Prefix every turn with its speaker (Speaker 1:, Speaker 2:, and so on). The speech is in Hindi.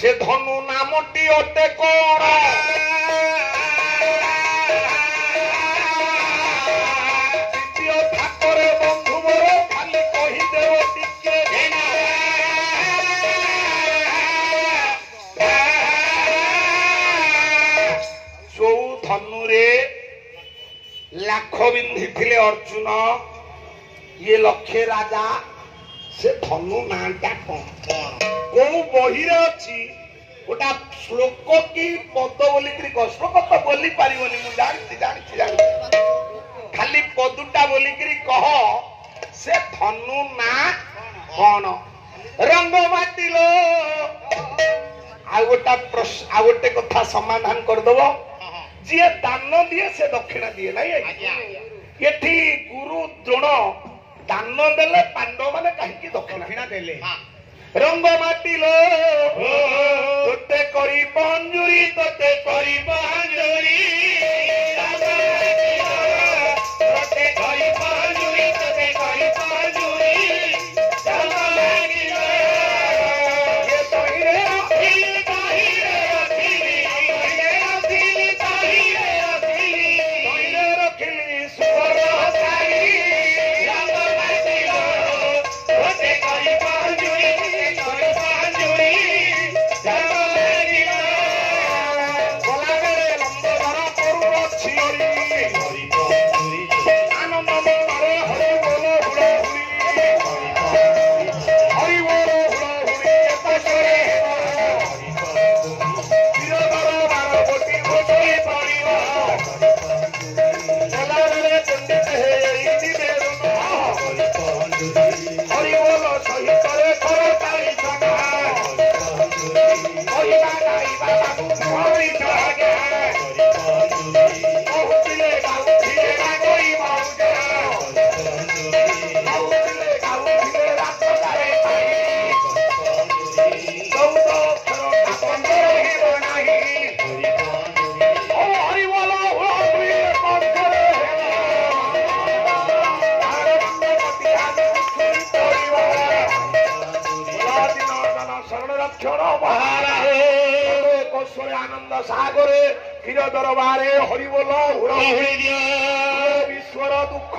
Speaker 1: से धनु नामटी अटे कौन द्वितीय ठाकुरे बंधु मोर खाली कहीदेव टिके चौ धनुरे लाख बिंधी थिले अर्जुन ये लक्ष्य राजा से धनु नाटा कौन को बही अच्छी गोटा श्लोक की पद बोलिक श्लोक तो बोली पारिबनी मु जानती खाली पदुटा बोलिक कह से धनु ना कौन रंग माटिलो आ गोटे कथा समाधान करदब जी दान दिए से दक्षिणा दिए ना ये गुरु द्रोण दान देले पांडव माने कहीं दक्षिणा देले रंग माटिलो तोते करी पंजुरी तोते करी पंजुरी तोते करी पंजुरी तोते करी पंजुरी ये तो हीरे अखिली ताहीरे अखिली हीरे अखिली ताहीरे अखिली हीरे अखिली सुवर हसाई रंग माटिलो तोते करी पंजुरी आनंद सागरे क्षीर दरबारे हरिबोल विश्वर दुख